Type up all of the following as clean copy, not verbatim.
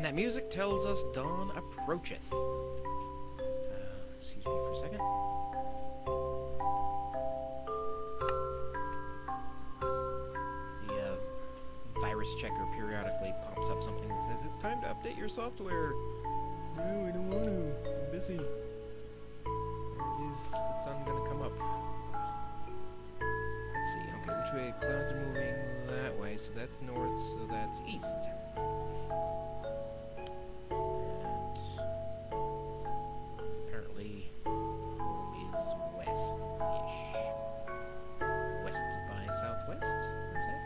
And that music tells us dawn approacheth. Excuse me for a second. The virus checker periodically pops up something that says, it's time to update your software. No, I don't want to. I'm busy. Is the sun gonna come up? Let's see. Okay, which way? Clouds are moving that way, so that's north, so that's east. And apparently, home is west-ish. West by southwest, let's say.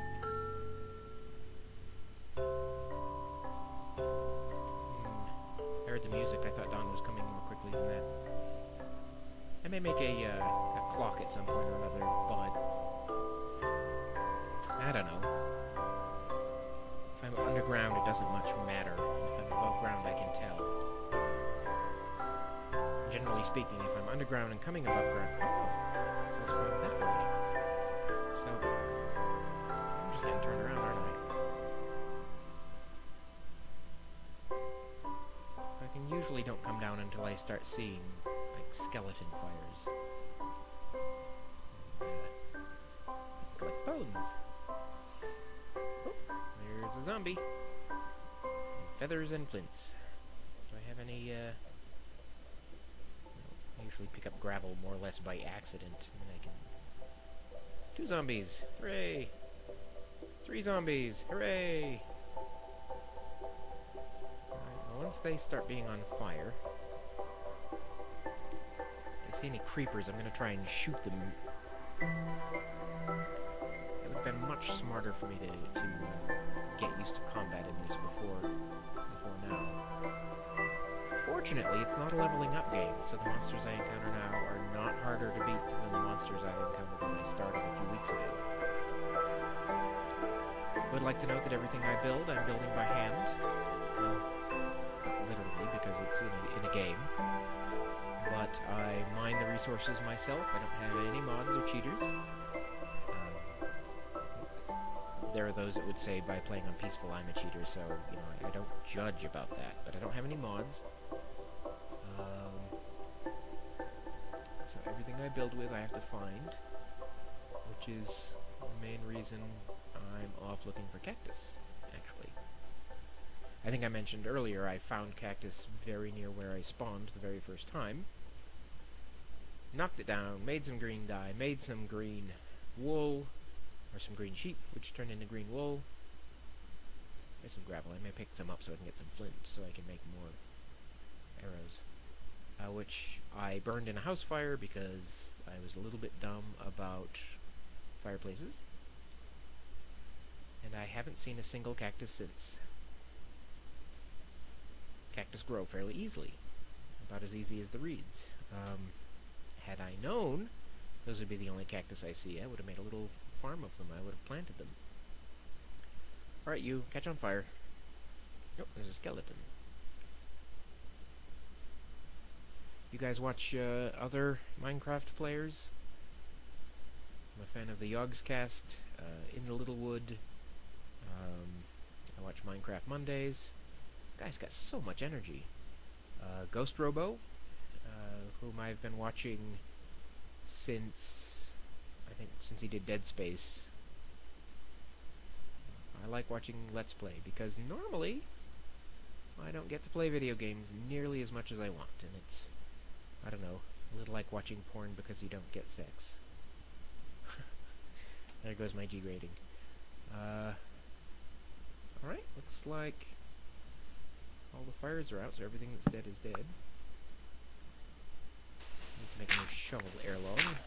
I heard the music. I thought dawn was coming more quickly than that. I may make a clock at some point or another, but I don't know. If I'm underground, it doesn't much matter. If I'm above ground, I can tell. Generally speaking, if I'm underground and coming above ground, so it's going that way. So I'm just getting turned around, aren't I? I can usually don't come down until I start seeing skeleton fires. Collect bones. Oh, there's a zombie. And feathers and flints. Do I have any, I usually pick up gravel more or less by accident, and then I can... 2 zombies! Hooray! 3 zombies! Hooray! Alright, well, once they start being on fire... see any creepers, I'm going to try and shoot them. It would have been much smarter for me to get used to combat in this before now. Fortunately, it's not a leveling up game, so the monsters I encounter now are not harder to beat than the monsters I encountered when I started a few weeks ago. Would like to note that everything I build, I'm building by hand. Well, not literally, because it's in a game. But I mine the resources myself. I don't have any mods or cheaters. There are those that would say by playing on peaceful I'm a cheater, so, you know, I don't judge about that. But I don't have any mods. So everything I build with I have to find, which is the main reason I'm off looking for Cactus, actually. I think I mentioned earlier I found Cactus very near where I spawned the very first time. Knocked it down, made some green dye, made some green wool, or some green sheep, which turned into green wool. There's some gravel. I may pick some up so I can get some flint, so I can make more arrows. Which I burned in a house fire because I was a little bit dumb about fireplaces. And I haven't seen a single cactus since. Cactus grow fairly easily. About as easy as the reeds. Had I known those would be the only cactus I see, I would have made a little farm of them. I would have planted them. Alright, you, catch on fire. Oh, there's a skeleton. You guys watch other Minecraft players? I'm a fan of the Yogscast, In the Littlewood. I watch Minecraft Mondays. Guy's got so much energy. Ghost Robo, whom I've been watching since, I think, since he did Dead Space. I like watching Let's Play, because normally I don't get to play video games nearly as much as I want, and it's, I don't know, a little like watching porn because you don't get sex. There goes my G rating. Alright, looks like all the fires are out, so everything that's dead is dead. Need to make a new shovel heirloom.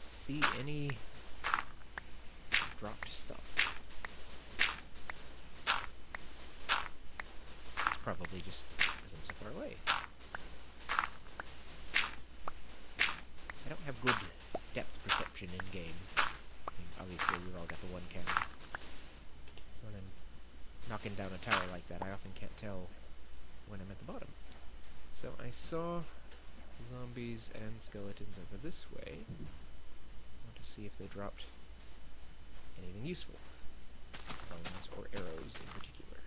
See any dropped stuff? It's probably just because I'm so far away. I don't have good depth perception in game. I mean, obviously, we've all got the one camera. So when I'm knocking down a tower like that, I often can't tell when I'm at the bottom. So I saw zombies and skeletons over this way. I want to see if they dropped anything useful. Bones or arrows in particular.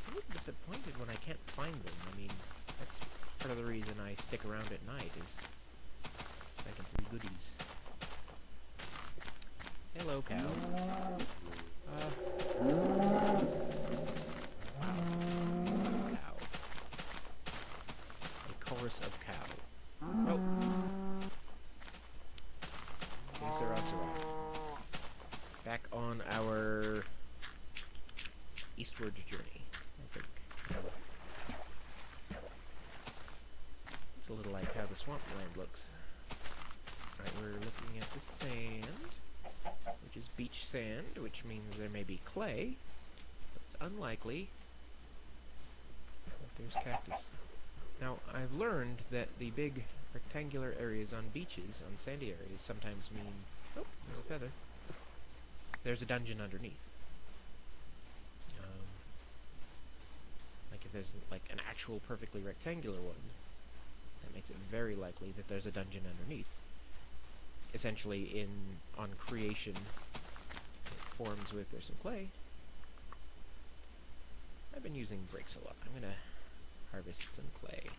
I'm a little disappointed when I can't find them. I mean, that's part of the reason I stick around at night, is so I can free goodies. Hello, cow. Wow. Cow. A chorus of cow. Oh. Okay, Sarah. Back on our eastward journey, I think. It's a little like how the swampland looks. Alright, we're looking at the sand, which is beach sand, which means there may be clay, but it's unlikely that there's cactus. Now, I've learned that the big rectangular areas on beaches, on sandy areas, sometimes mean... Oh, there's a feather. There's a dungeon underneath. Like if there's like an actual perfectly rectangular one, that makes it very likely that there's a dungeon underneath. Essentially, on creation, it forms with... There's some clay. I've been using bricks a lot. I'm gonna harvest some clay.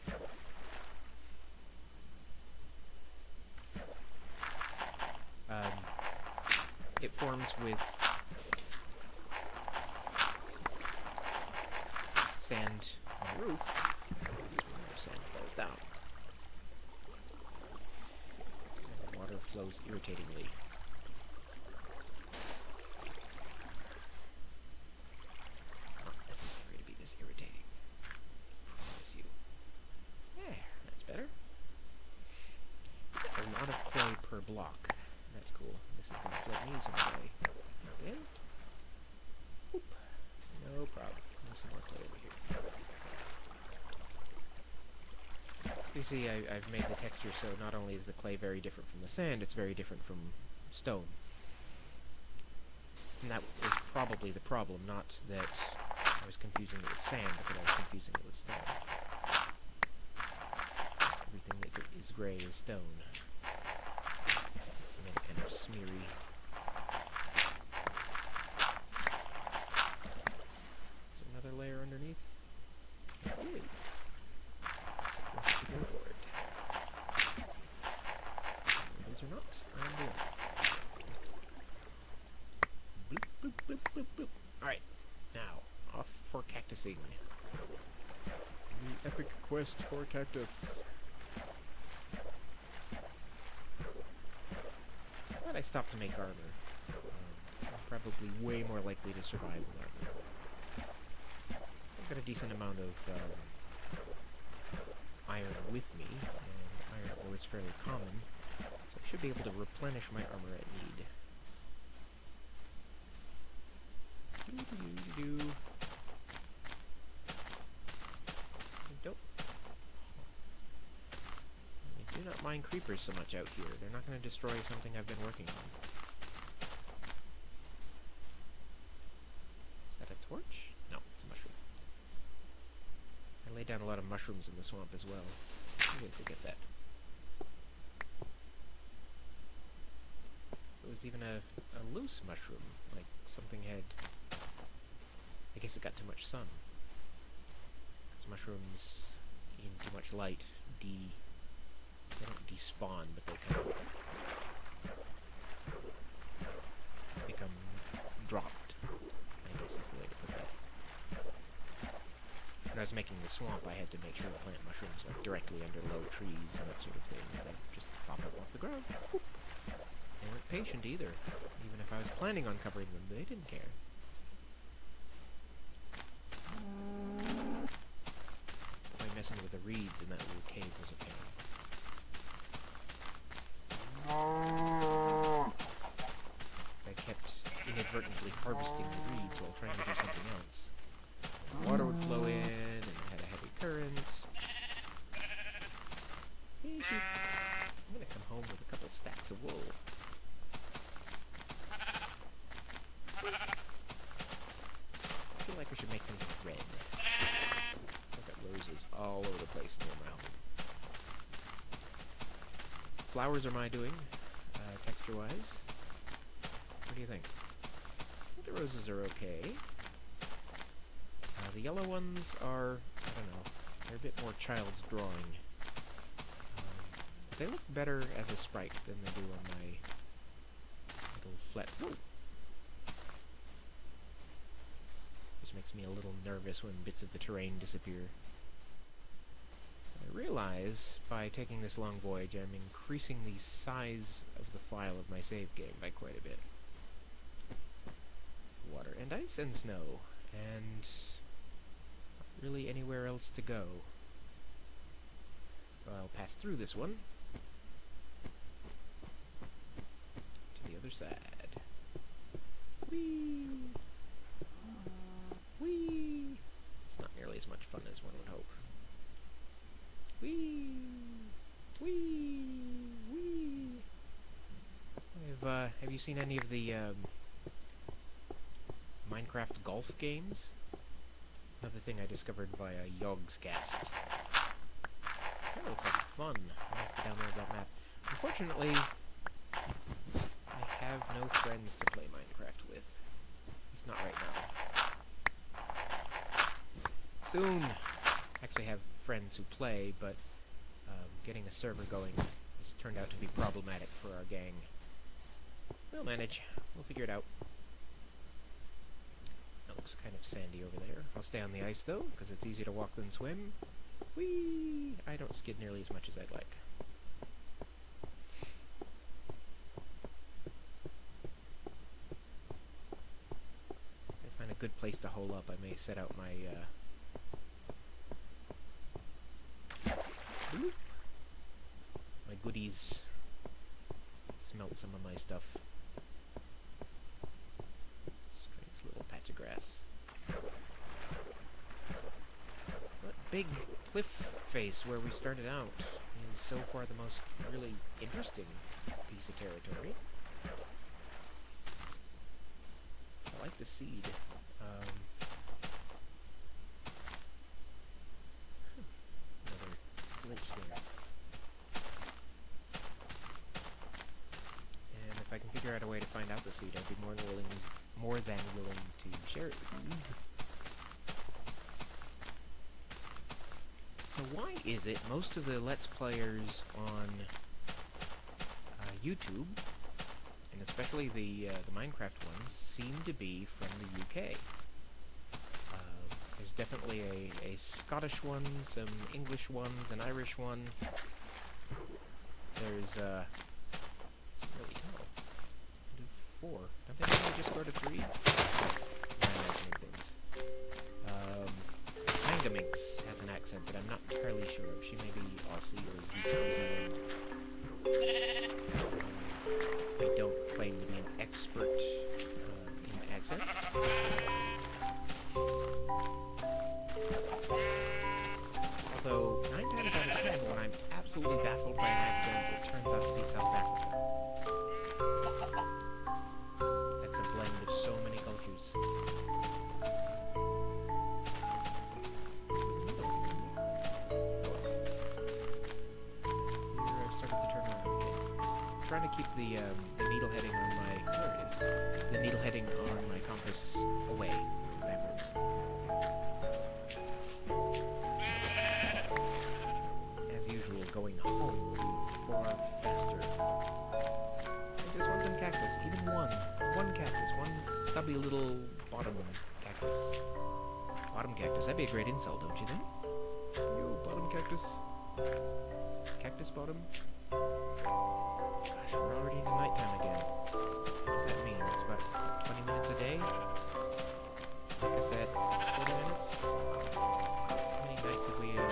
It forms with sand on the roof. Sand falls down. And the water flows irritatingly. Not necessary to be this irritating. I promise you. There, that's better. A lot of clay per block. That's cool. This is going to flood me some clay. In. Whoop. No problem. There's some more clay over here. You see, I've made the texture so not only is the clay very different from the sand, it's very different from stone. And that is probably the problem, not that I was confusing it with sand, but that I was confusing it with stone. Everything that is gray is stone. Made it kind of smeary. Is there another layer underneath? There is. Supposed to go for it. Whether it is or not, I'm doing it. Bloop, bloop, bloop, bloop, bloop. Alright, now, off for cactusing. The epic quest for cactus. I stopped to make armor. I'm probably way more likely to survive with armor. I've got a decent amount of iron with me, and iron ore is fairly common, so I should be able to replenish my armor at need. Dope. I do not mind creepers so much out here. They're not going to destroy something I've been working on. Is that a torch? No, it's a mushroom. I laid down a lot of mushrooms in the swamp as well. Maybe I forget that. It was even a loose mushroom, like something had... I guess it got too much sun. Because mushrooms, in too much light, they don't despawn, but they kind of become dropped, I guess is the way to put that. When I was making the swamp, I had to make sure to plant mushrooms like directly under low trees and that sort of thing. They just pop up off the ground. Whoop. They weren't patient either. Even if I was planning on covering them, they didn't care. By messing with the reeds in that little cave was a pain. I kept inadvertently harvesting the reeds while trying to do something else. Water would flow in, and it had a heavy current. Hey, sheep. I'm gonna come home with a couple stacks of wool. I feel like we should make something red. I've got roses all over the place near my home. flowers are my doing, texture-wise? What do you think? I think the roses are okay. The yellow ones are, I don't know, they're a bit more child's drawing. They look better as a sprite than they do on my little flat... Whoa! Just makes me a little nervous when bits of the terrain disappear. I realize, by taking this long voyage, I'm increasing the size of the file of my save game by quite a bit. Water and ice and snow, and not really anywhere else to go. So I'll pass through this one to the other side. Whee! Whee! It's not nearly as much fun as one would hope. Whee! Whee! Whee! Have you seen any of the Minecraft golf games? Another thing I discovered via Yogscast. That looks like fun. I'll have to download that map. Unfortunately, I have no friends to play Minecraft with. At least not right now. Soon! I actually have friends who play, but getting a server going has turned out to be problematic for our gang. We'll manage. We'll figure it out. That looks kind of sandy over there. I'll stay on the ice, though, because it's easier to walk than swim. Whee! I don't skid nearly as much as I'd like. If I find a good place to hole up, I may set out my, my goodies. Smelt some of my stuff. Strange little patch of grass. That big cliff face where we started out is so far the most really interesting piece of territory. I like the seed. Another glitch there. And if I can figure out a way to find out the seed, I'd be more than willing to share it with you. So why is it most of the Let's Players on YouTube, and especially the Minecraft ones, seem to be from the UK? There's definitely a Scottish one, some English ones, an Irish one. There's it's really tall. Do 4. Don't they normally just go to 3? I'm imagining things. Minx has an accent that I'm not entirely sure of. She may be Aussie or New Zealand. I don't claim to be an expert in accents. Although, 9 times out of 10, when I'm absolutely baffled by an accent, it turns out to be South Africa. That's a blend of so many cultures. Trying to keep the needle heading on my the needle heading on my compass away backwards. As usual, going home will be far faster. I just want one cactus, even one cactus, one stubby little bottom cactus. Bottom cactus, that'd be a great insult, don't you think? You bottom cactus, cactus bottom. Gosh, we're already into nighttime again. What does that mean? It's about 20 minutes a day? Like I said, 40 minutes? How many nights have we done?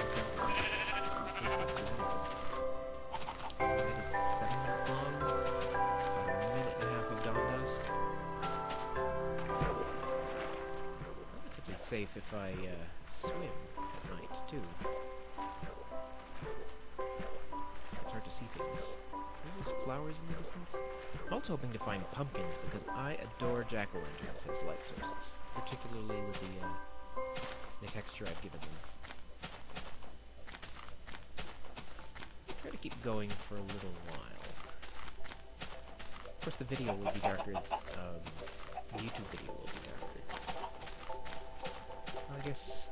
At least not too many. It is 7 minutes long. About a minute and a half of dawn dusk. Relatively safe if I swim at night, too. It's hard to see things. Are there flowers in the distance? I'm also hoping to find pumpkins because I adore jack-o'-lanterns as light sources, particularly with the texture I've given them. Try to keep going for a little while. Of course, the video will be darker. The YouTube video will be darker. I guess...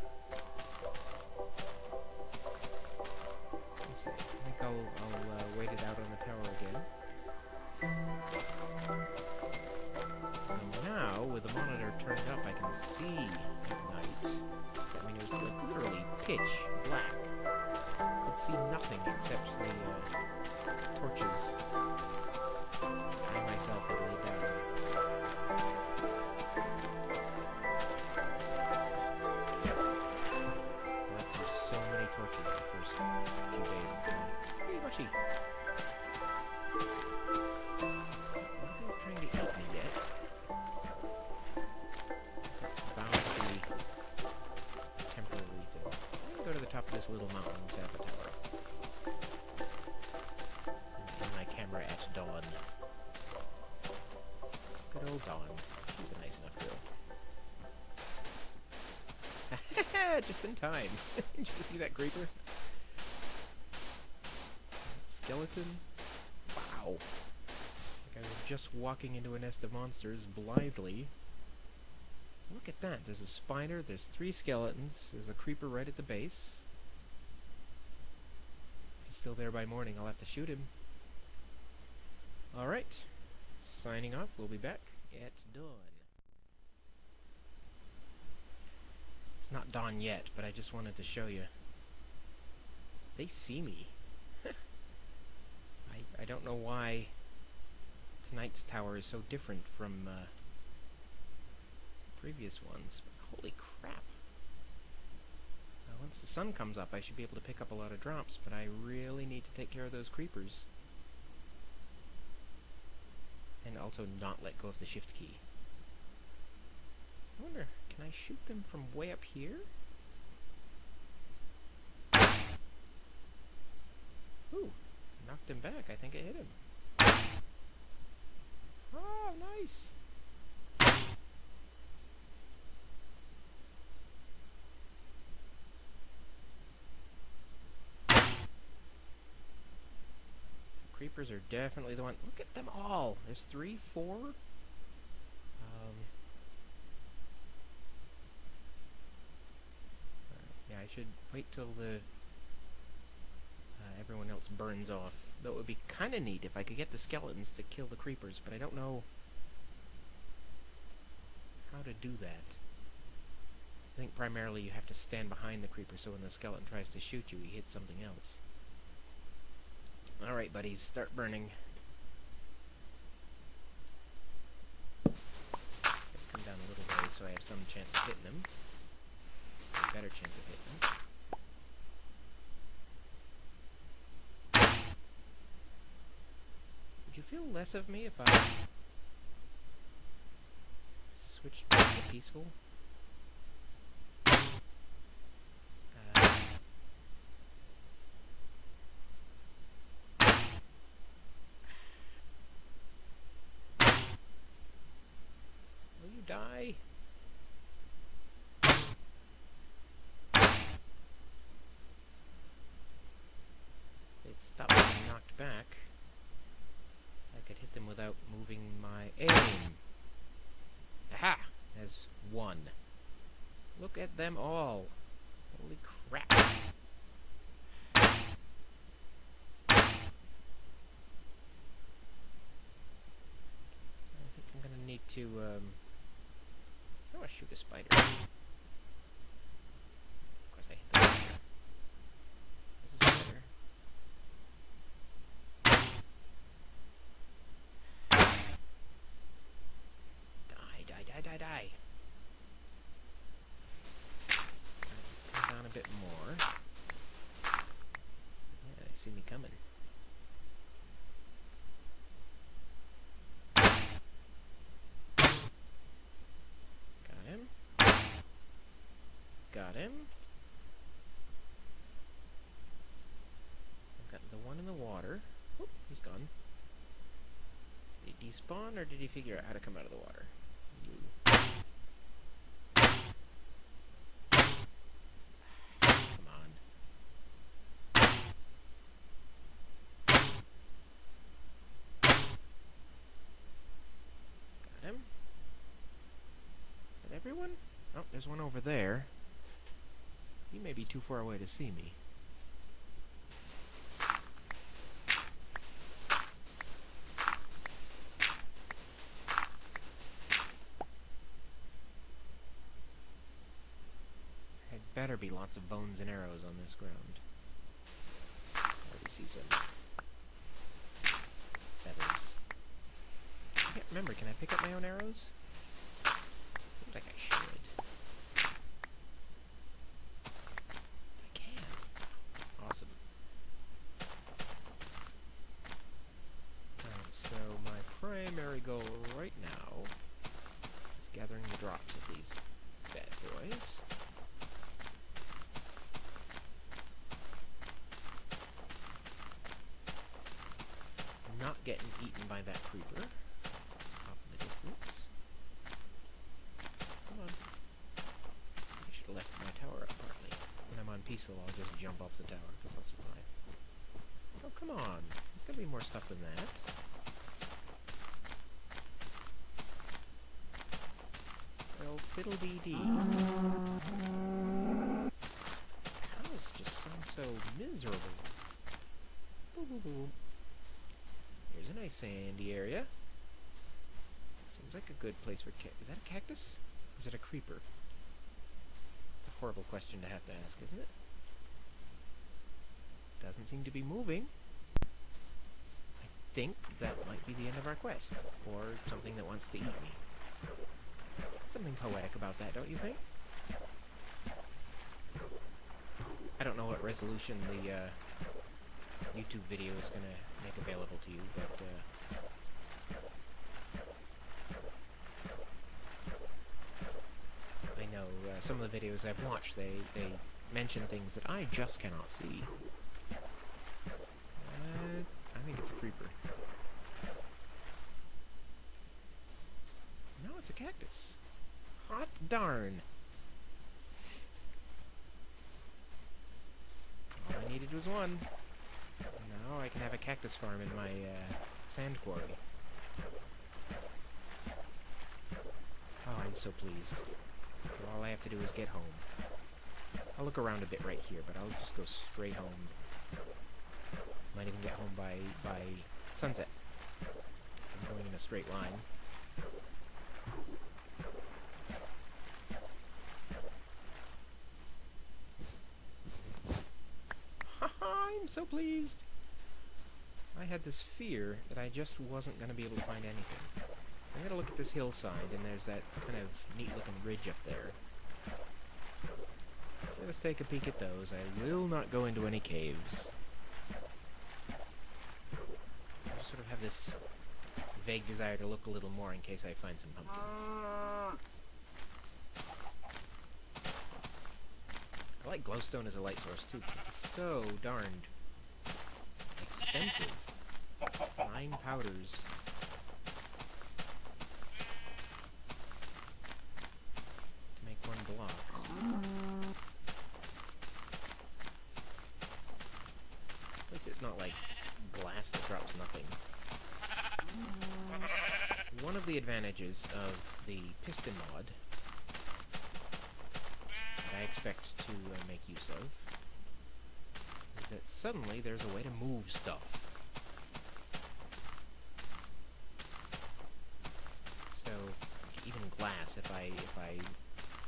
Let's see. I think I'll wait it out on the tower again. And now, with the monitor turned up, I can see at night. I mean, it was like literally pitch black. Could see nothing except the torches I myself had laid down. Well, there's so many torches the first few days of the night. Hey, Mushy! Nothing's trying to eat me yet. It's bound to be a temporary thing. I'm gonna go to the top of this little mountain and set up a tower. And my camera at dawn. Good old Dawn. She's a nice enough girl. Just in time. Did you see that creeper? Skeleton? Wow. Like I was just walking into a nest of monsters blithely. Look at that. There's a spider, there's 3 skeletons, there's a creeper right at the base. If he's still there by morning, I'll have to shoot him. Alright. Signing off. We'll be back at dawn. It's not dawn yet, but I just wanted to show you. They see me. I don't know why tonight's tower is so different from previous ones. But holy crap. Once the sun comes up, I should be able to pick up a lot of drops, but I really need to take care of those creepers. And also not let go of the shift key. I wonder, can I shoot them from way up here? Ooh, knocked him back. I think I hit him. Oh, nice! Creepers are definitely the one. Look at them all. There's 3, 4. Yeah, I should wait till the everyone else burns off. Though it would be kind of neat if I could get the skeletons to kill the creepers, but I don't know how to do that. I think primarily you have to stand behind the creeper, so when the skeleton tries to shoot you, he hits something else. Alright, buddies, start burning. Come down a little way so I have some chance of hitting them. A better chance of hitting them. Would you feel less of me if I switched back to peaceful? Die. They'd stop being knocked back. I could hit them without moving my aim. Aha! There's 1. Look at them all. Holy crap. I think I'm gonna need to, I want to shoot a spider. Of course I hit the spider. There's a spider. Die. Alright, let's come down a bit more. Yeah, they see me coming. Got him. I've got the one in the water. Oop, he's gone. Did he despawn, or did he figure out how to come out of the water? Come on. there's one over there. He may be too far away to see me. Had better be lots of bones and arrows on this ground. Already see some feathers. I can't remember, can I pick up my own arrows? Seems like I should. I can. Awesome. Alright, so my primary goal right now is gathering the drops of these bad boys. Not getting eaten by that creeper off in the distance. Come on. I should have left my tower up partly. When I'm on peaceful, I'll just jump off the tower, because I'll survive. Oh, come on. There's gotta be more stuff than that. Well, fiddle-dee-dee. Cows just sound so miserable. Boo-boo-boo. Here's a nice sandy area. Seems like a good place for is that a cactus? Or is it a creeper? It's a horrible question to have to ask, isn't it? Doesn't seem to be moving. I think that might be the end of our quest. Or something that wants to eat me. Something poetic about that, don't you think? I don't know what resolution the YouTube video is going to make available to you, but I know some of the videos I've watched, they mention things that I just cannot see. I think it's a creeper. No, it's a cactus. Hot darn! All I needed was one. Now I can have a cactus farm in my sand quarry. Oh, I'm so pleased. All I have to do is get home. I'll look around a bit right here, but I'll just go straight home. Might even get home by sunset. I'm going in a straight line. I'm so pleased! I had this fear that I just wasn't going to be able to find anything. I'm going to look at this hillside, and there's that kind of neat-looking ridge up there. Let us take a peek at those. I will not go into any caves. I just sort of have this vague desire to look a little more in case I find some pumpkins. I like glowstone as a light source too, but it's so darned expensive. 9 powders. To make 1 block. At least it's not like glass that drops nothing. One of the advantages of the piston mod that I expect to make use of is that suddenly there's a way to move stuff. So even glass, if I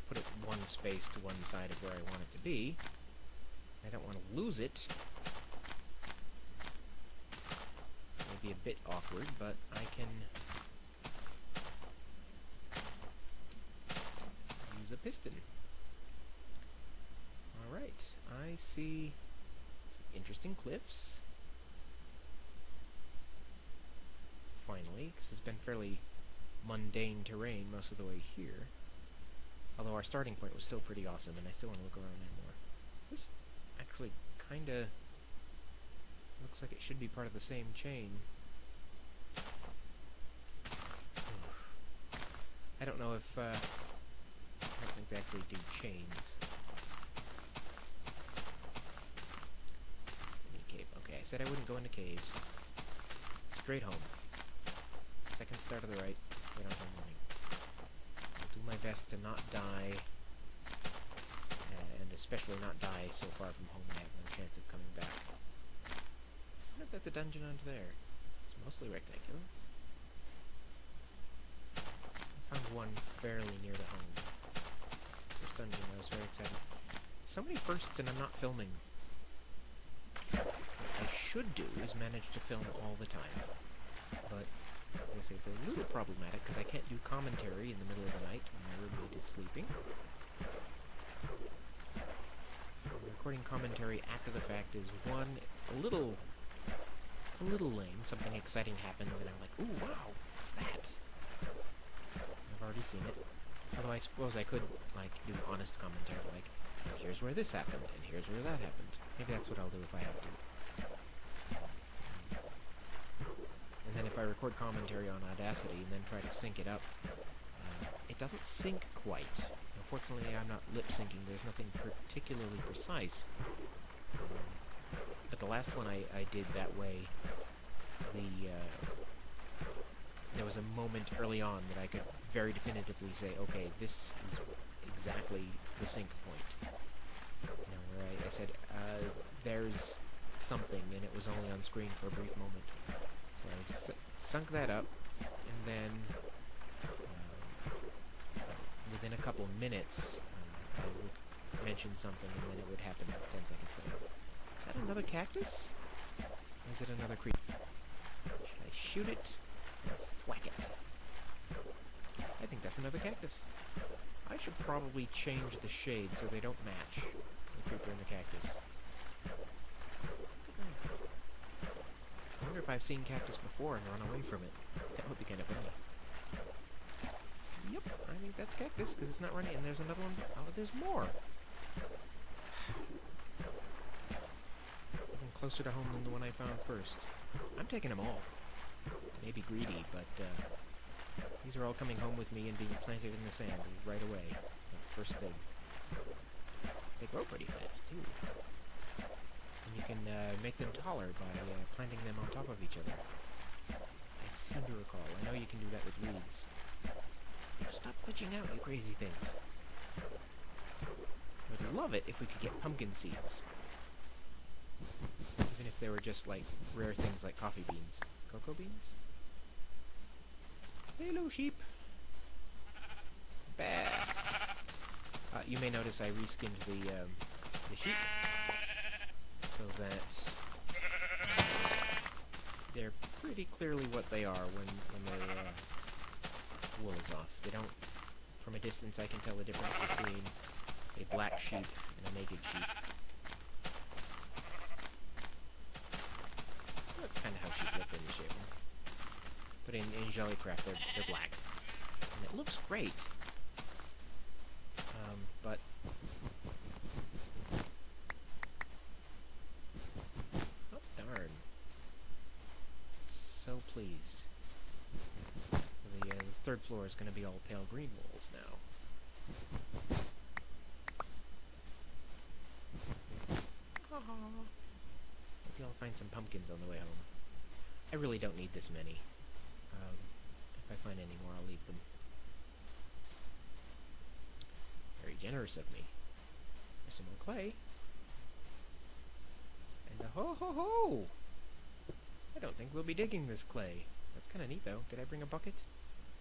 put it one space to one side of where I want it to be, I don't want to lose it. It may be a bit awkward, but I can use a piston. Alright, I see some interesting cliffs. Finally, because it's been fairly mundane terrain most of the way here. Although our starting point was still pretty awesome, and I still want to look around there more. This actually kinda looks like it should be part of the same chain. I don't know if, I don't think they actually do chains. Cave. Okay, I said I wouldn't go into caves. Straight home. Second star to the right. Right on time morning. I'll do my best to not die especially not die so far from home I have no chance of coming back. I wonder if that's a dungeon under there. It's mostly rectangular. I found one fairly near to home. First dungeon, I was very excited. So many firsts and I'm not filming. What I should do is manage to film all the time. But, as I say, it's a little problematic because I can't do commentary in the middle of the night when my roommate is sleeping. Recording commentary after the fact is, one, a little lame. Something exciting happens and I'm like, ooh, wow, what's that? I've already seen it. Although I suppose I could, like, do honest commentary, like, here's where this happened, and here's where that happened. Maybe that's what I'll do if I have to. And then if I record commentary on Audacity and then try to sync it up, it doesn't sync quite. Unfortunately, I'm not lip-syncing. There's nothing particularly precise. But the last one I did that way, there was a moment early on that I could very definitively say, okay, this is exactly the sync point. You know, where I said, there's something, and it was only on screen for a brief moment. So I sunk that up, and then within a couple of minutes, I would mention something, and then it would happen 10 seconds later. Is that another cactus? Or is it another creeper? Should I shoot it or thwack it? I think that's another cactus. I should probably change the shade so they don't match the creeper and the cactus. I wonder if I've seen cactus before and run away from it. That would be kind of funny. Yep, I think that's cactus, because it's not running, and there's another one. Oh, there's more! Even closer to home than the one I found first. I'm taking them all. I may be greedy, but these are all coming home with me and being planted in the sand right away. First thing. They grow pretty fast, too. And you can make them taller by planting them on top of each other. I seem to recall. I know you can do that with weeds. Stop glitching out, you crazy things. I would love it if we could get pumpkin seeds. Even if they were just, like, rare things like coffee beans. Cocoa beans? Hello, sheep! Bah! You may notice I reskinned the sheep, so that they're pretty clearly what they are when their wool is off. They don't, from a distance I can tell the difference between a black sheep and a naked sheep. That's kind of how sheep look in the shape. But in Jollycraft they're black. And it looks great. But oh darn. So pleased. The third floor is going to be all pale green walls now. Maybe I'll find some pumpkins on the way home. I really don't need this many. If I find any more, I'll leave them. Very generous of me. There's some more clay. And a ho-ho-ho! I don't think we'll be digging this clay. That's kind of neat, though. Did I bring a bucket?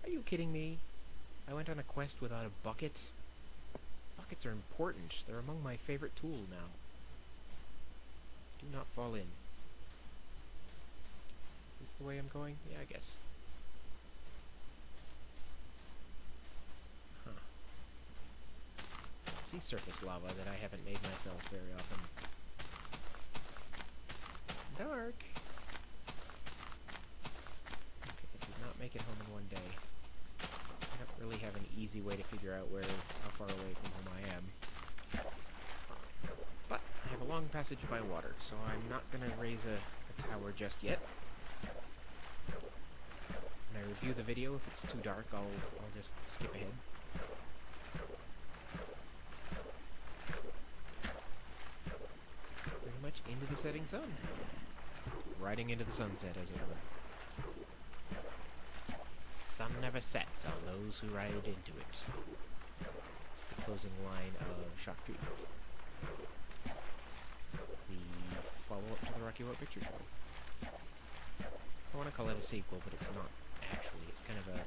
Are you kidding me? I went on a quest without a bucket? Buckets are important. They're among my favorite tools now. Do not fall in. Is this the way I'm going? Yeah, I guess. Huh. Sea surface lava that I haven't made myself very often. Dark! Okay, I did not make it home in one day. I don't really have an easy way to figure out how far away from home I am. But I have a long passage by water, so I'm not going to raise a tower just yet. When I review the video, if it's too dark, I'll just skip ahead. Pretty much into the setting sun. Riding into the sunset, as it were. Sun never sets on those who ride into it. It's the closing line of Shock Treatment. follow-up to the Rocky Horror Picture Show. I want to call it a sequel, but it's not actually. It's kind of a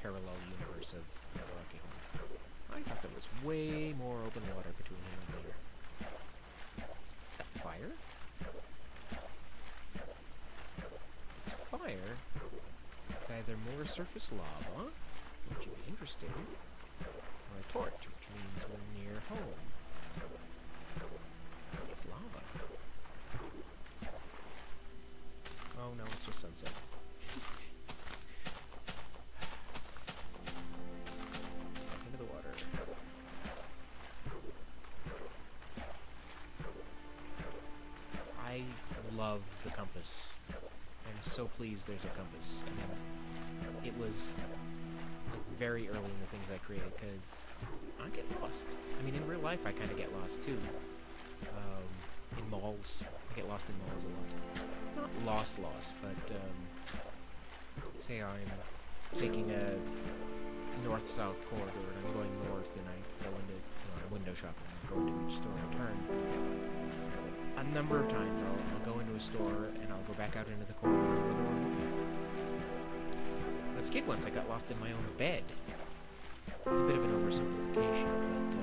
parallel universe of Rocky Horror. I thought there was way more open water between here and there. Is that fire? It's fire. It's either more surface lava, which would be interesting, or a torch, which means we're near home. It's lava. Oh no, it's just sunset. Back into the water. I love the compass. I'm so pleased there's a compass. I mean, it was very early in the things I created, because I get lost. I mean, in real life I kind of get lost too. In malls. I get lost in malls a lot. Not lost, but say I'm taking a north-south corridor and I'm going north and I go into, I'm window shopping and I go into each store and turn. A number of times I'll go into a store and I'll go back out into the corridor and go the wrong way. As a kid once I got lost in my own bed. It's a bit of an oversimplification, but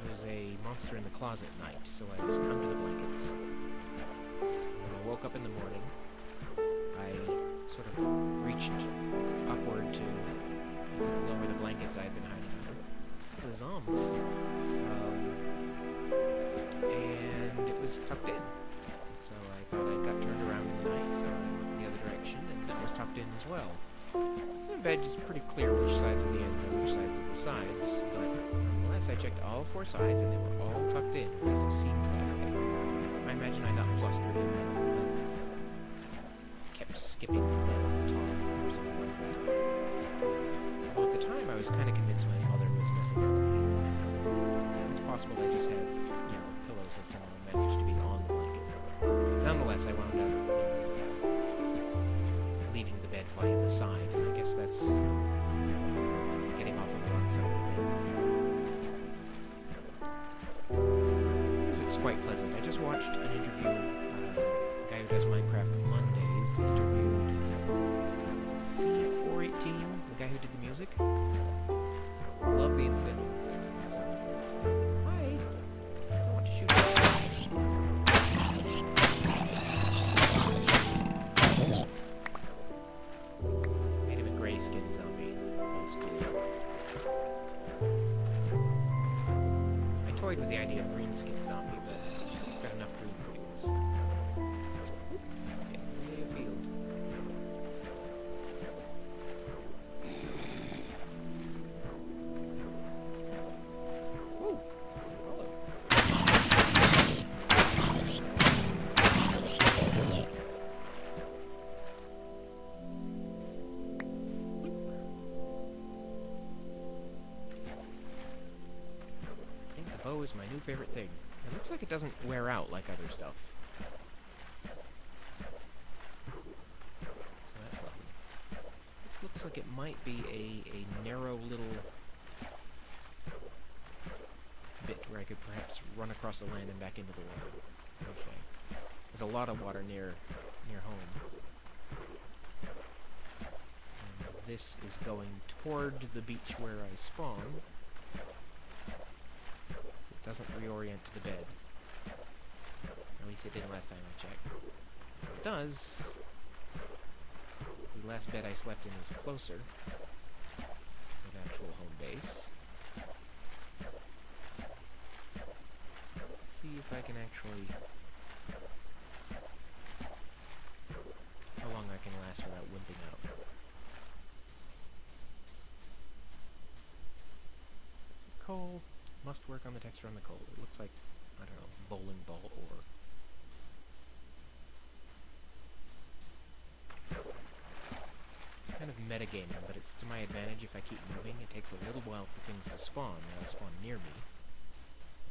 there was a monster in the closet night, so I was under the blankets. When I woke up in the morning, I sort of reached upward to lower the blankets I had been hiding under. The zombs. And it was tucked in. So I thought I got turned around in the night, so I went the other direction, and that was tucked in as well. The bed is pretty clear which sides are the ends and which sides are the sides, but nonetheless I checked all four sides and they were all tucked in. At least it seemed that way. I imagine I got flustered and kept skipping the talk or something like that. Well, at the time I was kind of convinced my mother was messing with me. It's possible I just had, pillows that somehow managed to be on the blanket. Nonetheless, I wound up leaving the bed via the side, and I guess that's getting off on the wrong side of the bed. Music's quite pleasant. I just watched an interview, a guy who does Minecraft Mondays interviewed C418, the guy who did the music. Love the incidental sound effects. Hi! I don't want to shoot you. Made him a gray skin zombie. Old school. I toyed with the idea of green skin zombie, but I've got enough green things. Getting a field. Ooh, hello. I think the bow is my new favorite thing. It looks like it doesn't wear out like other stuff. So that's lovely. This looks like it might be a narrow little bit where I could perhaps run across the land and back into the water. Okay. There's a lot of water near home. And this is going toward the beach where I spawn. It doesn't reorient to the bed. At least it didn't last time I checked. It does. The last bed I slept in was closer to the actual home base. Let's see if I can actually... how long I can last without wimping out. Coal. Must work on the texture on the coal. It looks like, I don't know, bowling ball ore. It's kind of metagaming, but it's to my advantage if I keep moving. It takes a little while for things to spawn. They'll spawn near me.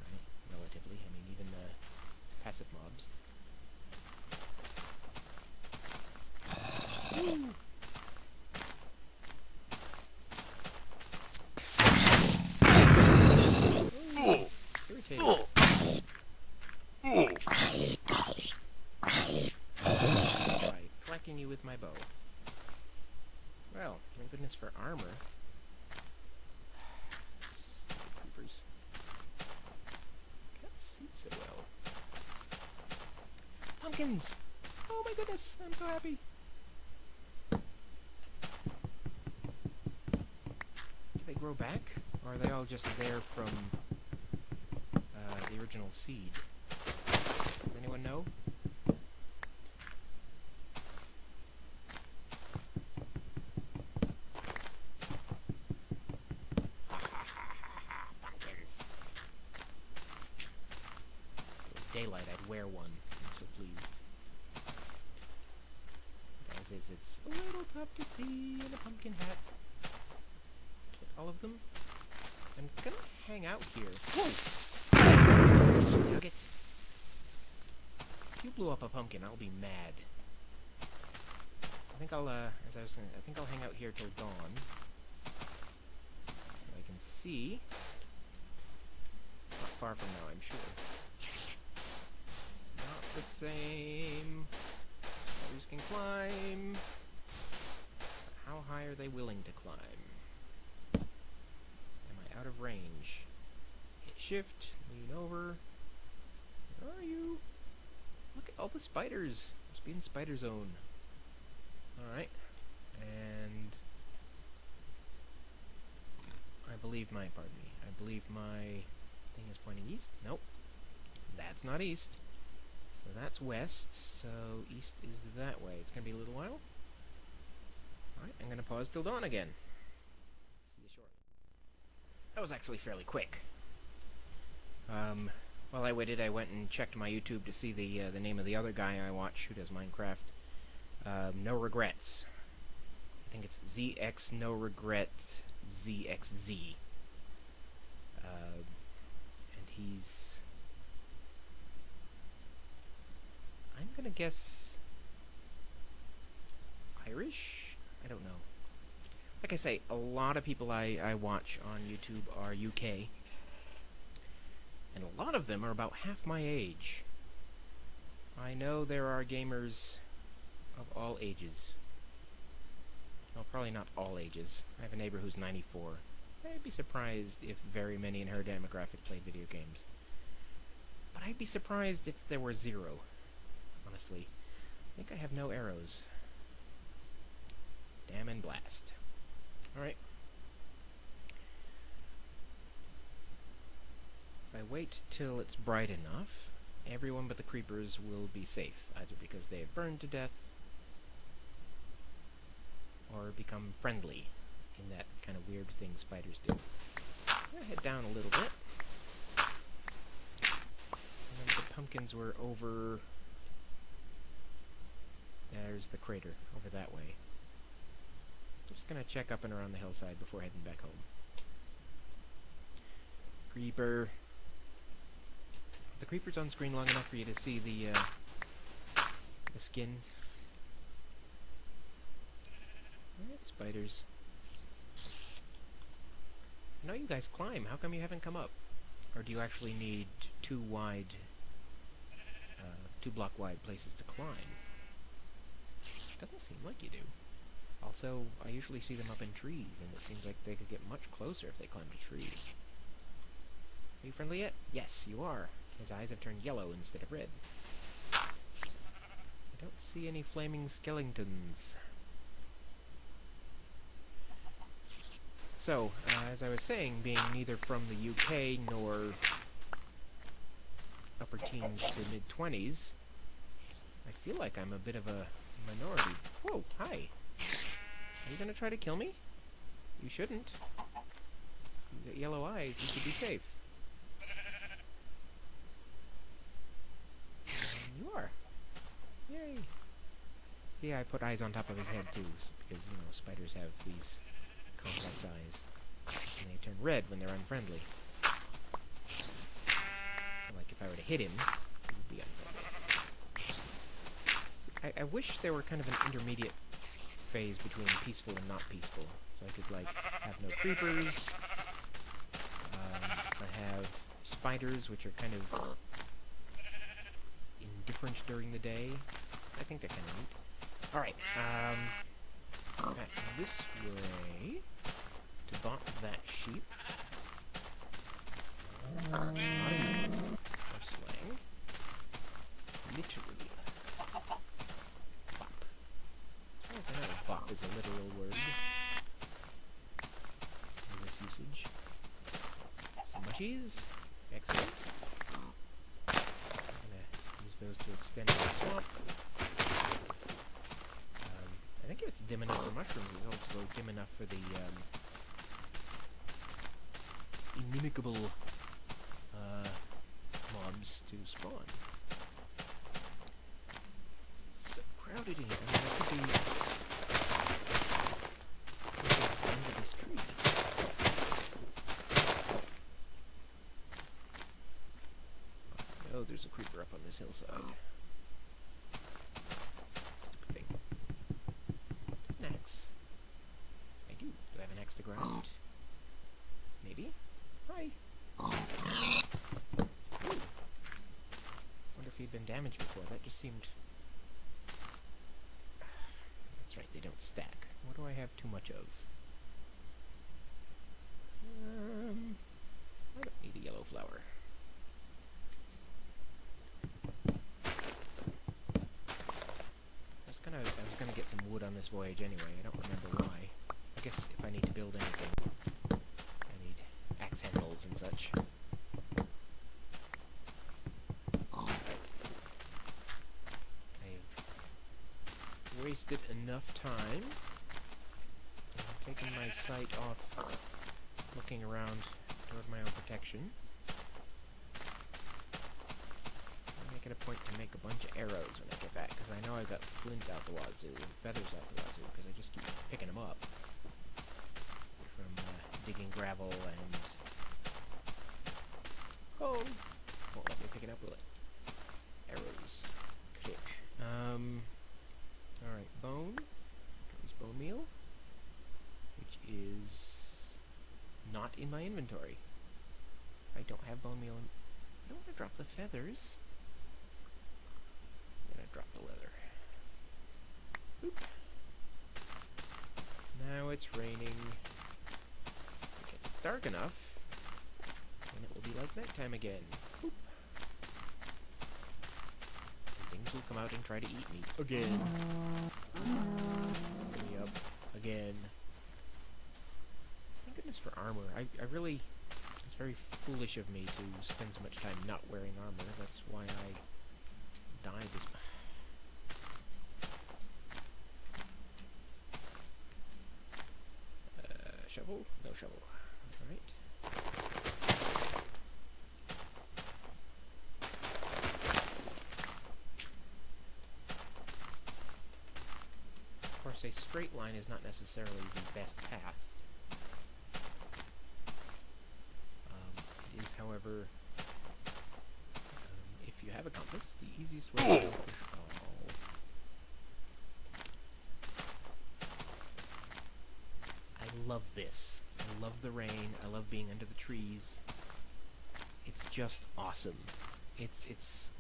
Right? Relatively. I mean, even the passive mobs. Woo! Irritating. with my bow. Well, thank goodness for armor. Stupid creepers. Can't see so well. Pumpkins! Oh my goodness, I'm so happy. Do they grow back? Or are they all just there from the original seed? Does anyone know? Pumpkins! With daylight, I'd wear one. I'm so pleased. As is, it's a little tough to see in a pumpkin hat. Get all of them. I'm gonna hang out here. Whoa! Dug it. If you blew up a pumpkin, I'll be mad. I think I'll, as I was saying, I think I'll hang out here till dawn. So I can see. Not far from now, I'm sure. It's not the same. Spiders can climb. But how high are they willing to climb? Out of range. Hit shift, lean over. Where are you? Look at all the spiders. Must be in spider zone. Alright. And I believe my thing is pointing east. Nope. That's not east. So that's west. So east is that way. It's gonna be a little while. Alright, I'm gonna pause till dawn again. That was actually fairly quick. While I waited, I went and checked my YouTube to see the name of the other guy I watch who does Minecraft. No Regrets. I think it's ZX No Regret ZXZ. And he's... I'm gonna guess... Irish? I don't know. Like I say, a lot of people I watch on YouTube are UK. And a lot of them are about half my age. I know there are gamers of all ages. Well, probably not all ages. I have a neighbor who's 94. I'd be surprised if very many in her demographic played video games. But I'd be surprised if there were zero, honestly. I think I have no arrows. Damn and blast. Alright. If I wait till it's bright enough, everyone but the creepers will be safe, either because they have burned to death, or become friendly, in that kind of weird thing spiders do. I'm gonna head down a little bit. And the pumpkins were over... There's the crater, over that way. Just gonna check up and around the hillside before heading back home. Creeper. The creeper's on screen long enough for you to see the skin. Alright, spiders. I know you guys climb. How come you haven't come up? Or do you actually need two block wide places to climb? Doesn't seem like you do. Also, I usually see them up in trees, and it seems like they could get much closer if they climbed a tree. Are you friendly yet? Yes, you are. His eyes have turned yellow instead of red. I don't see any flaming skeletons. So, as I was saying, being neither from the UK nor upper teens to mid-20s, I feel like I'm a bit of a minority. Whoa, hi! Are you gonna try to kill me? You shouldn't. You got yellow eyes, you should be safe. And you are. Yay! See, I put eyes on top of his head too, because, you know, spiders have these complex eyes. And they turn red when they're unfriendly. So, like, if I were to hit him, he would be unfriendly. I wish there were kind of an intermediate phase between peaceful and not peaceful. So I could, like, have no creepers. I have spiders, which are kind of indifferent during the day. I think they're kind of neat. Alright, back this way to bop that sheep. Not in our slang. Literally. Bop. As far as I know, bop is a literal word in this usage. Some mushies. Excellent. I'm gonna use those to extend the swamp. I think if it's dim enough for mushrooms, it's also dim enough for the inimicable mobs to spawn. So crowded in here. I mean, I could be under this tree. Oh, there's a creeper up on this hillside. Stupid thing. An axe. I do. Do I have an axe to grind? Maybe? Hi. Ooh. Wonder if he'd been damaged before. That just seemed... That's right, they don't stack. What do I have too much of? I don't need a yellow flower. I was gonna get some wood on this voyage anyway. I don't remember why. I guess if I need to build anything, I need axe handles and such. I've wasted enough time. I'm taking my sight off looking around toward my own protection. I'm making a point to make a bunch of arrows when I get back, because I know I've got flint out the wazoo and feathers out the wazoo, because I just keep picking them up from digging gravel and... Oh! Won't let me pick it up, will it? Arrows. Click. Alright, bone. Use bone meal, which is not in my inventory. I don't have bone meal in... I don't want to drop the feathers. I'm gonna drop the leather. Boop. Now it's raining. It gets dark enough, and it will be like nighttime again. Boop. Things will come out and try to eat me again. Pick me up again. Thank goodness for armor. I really... It's very foolish of me to spend so much time not wearing armor. That's why I die this... shovel? No shovel. Alright. Of course, a straight line is not necessarily the best path. It is, however, if you have a compass, the easiest way to accomplish all. I love this. I love the rain. I love being under the trees. It's just awesome. It's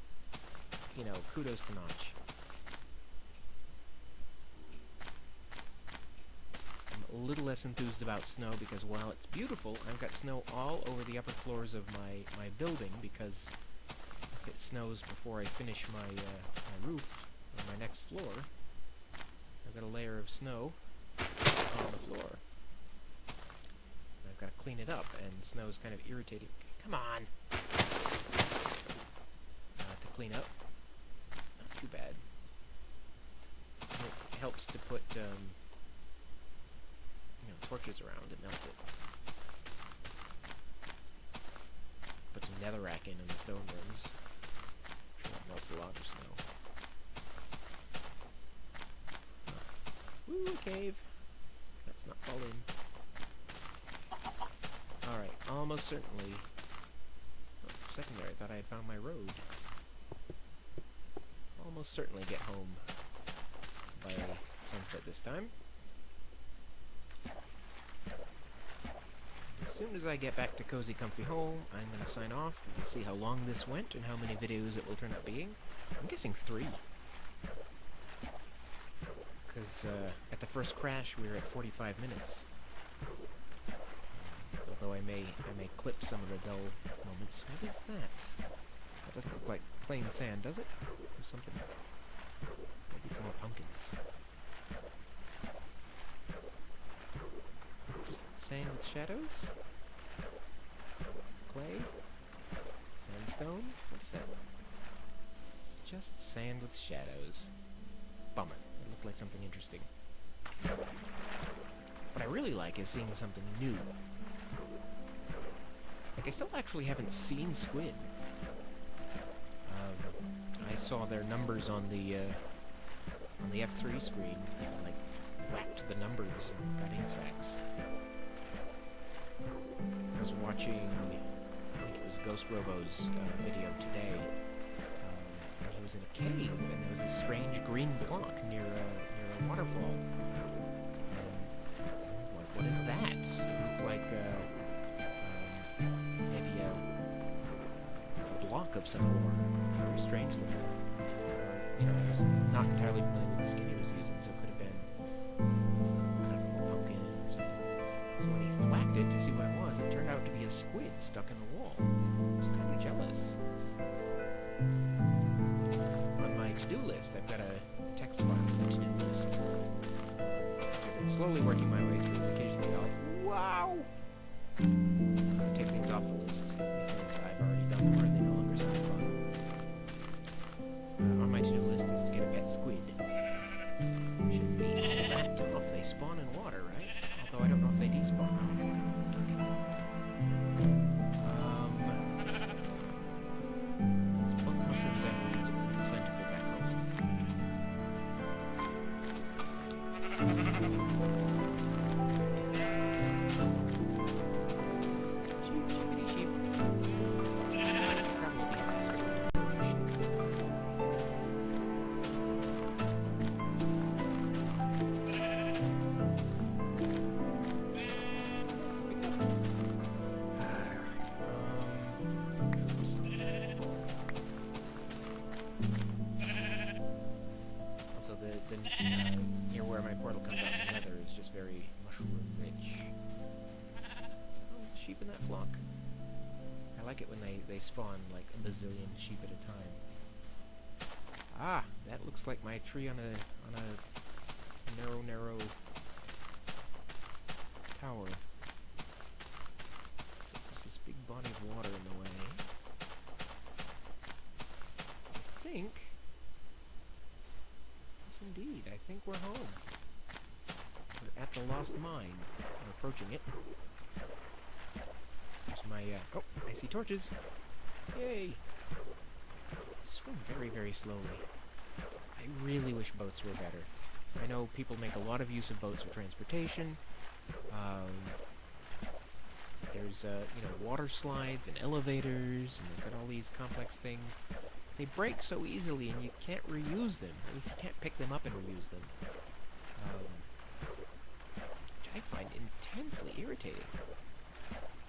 you know, kudos to Notch. I'm a little less enthused about snow because while it's beautiful, I've got snow all over the upper floors of my building, because if it snows before I finish my my roof on my next floor, I've got a layer of snow on the floor. I've got to clean it up, and snow's kind of irritating. Come on! To clean up. Not too bad. And it helps to put, you know, torches around. It melts it. Put some netherrack in the stone rooms. I'm sure that melts a lot of snow. Woo, a cave! Let's not fall in. Alright, almost certainly... Oh, for a second there, I thought I had found my road. Almost certainly get home by sunset this time. As soon as I get back to Cozy Comfy Home, I'm going to sign off. We'll see how long this went and how many videos it will turn out being. I'm guessing 3. Because at the first crash we were at 45 minutes. Although I may clip some of the dull moments. What is that? That doesn't look like plain sand, does it? Or something? Maybe it's more pumpkins. Just sand with shadows? Clay? Sandstone? What is that? It's just sand with shadows. Bummer. It looked like something interesting. What I really like is seeing something new. Like, I still actually haven't seen squid. I saw their numbers on the F3 screen, and, like, whacked the numbers and got ink sacs. I was watching, I think it was Ghost Robo's video today, and he was in a cave, and there was a strange green block near a waterfall. What is that? It looked like maybe a block of some ore. Very strange looking. You know, I was not entirely familiar with the skin he was using, so it could have been, I don't know, a pumpkin or something. So when he thwacked it to see what it was, it turned out to be a squid stuck in the wall. I was kind of jealous. On my to-do list, I've got a text file for the to-do list. I've been slowly working my way through. Occasionally I'll, wow! Take things off the list, because I've already done them, or they no longer sound fun. On my to-do list is to get a pet squid. Shouldn't be that tough. They spawn in water, right? Although I don't know if they despawn. Both mushrooms and weeds are pretty plentiful back home. Sheep, sheepity sheep. Probably be faster than sheep. Also, near where my portal comes out in the nether is just very mushroom rich. Oh, sheep in that flock. I like it when they spawn like a bazillion sheep at a time. Ah, that looks like my tree on a narrow tower. So there's this big body of water in the way. I think, yes indeed, I think we're home. We're at the Lost Mine. We're approaching it. There's my, oh, I see torches. Yay! Swim very, very slowly. I really wish boats were better. I know people make a lot of use of boats for transportation. There's, you know, water slides and elevators, and they've got all these complex things. They break so easily, and you can't reuse them. At least you can't pick them up and reuse them. Which I find intensely irritating.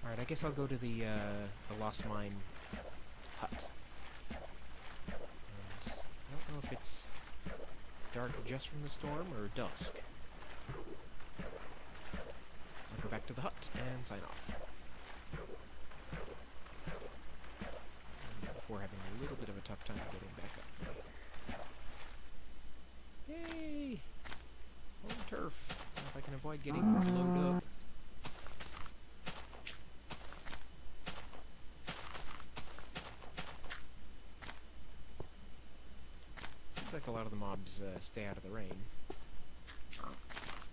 Alright, I guess I'll go to the Lost Mine hut. And I don't know if it's dark just from the storm or dusk. I'll go back to the hut and sign off. Before having a little bit of a tough time getting back up. Yay! Home turf. Now if I can avoid getting blowed up. Seems like a lot of the mobs stay out of the rain.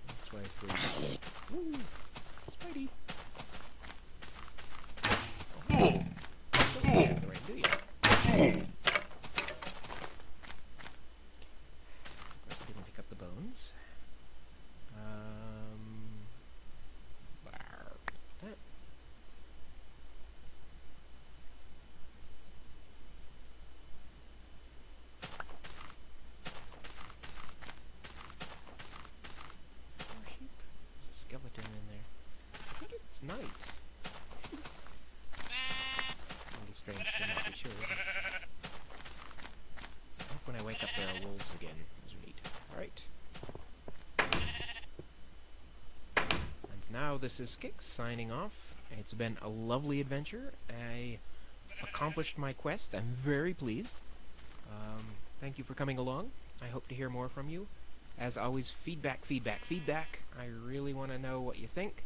That's why it's Woo! Spidey! Oh, don't stay out of the rain, do you? Of course, I didn't pick up the bones. That. More sheep. There's a skeleton in there. I think it's night. It'll be strange to not be sure. I hope when I wake up there are wolves again. Those are neat. Alright. now this is Scix signing off. It's been a lovely adventure. I accomplished my quest. I'm very pleased. Thank you for coming along. I hope to hear more from you. As always, feedback, feedback, feedback. I really want to know what you think.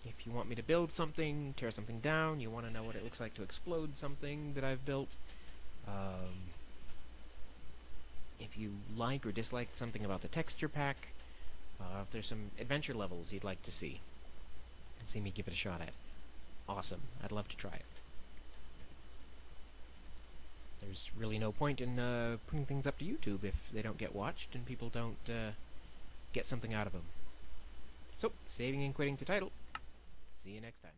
If you want me to build something, tear something down, you want to know what it looks like to explode something that I've built, if you like or dislike something about the texture pack, if there's some adventure levels you'd like to see and see me give it a shot at, awesome. I'd love to try it. There's really no point in putting things up to YouTube if they don't get watched and people don't get something out of them. So, saving and quitting to title. See you next time.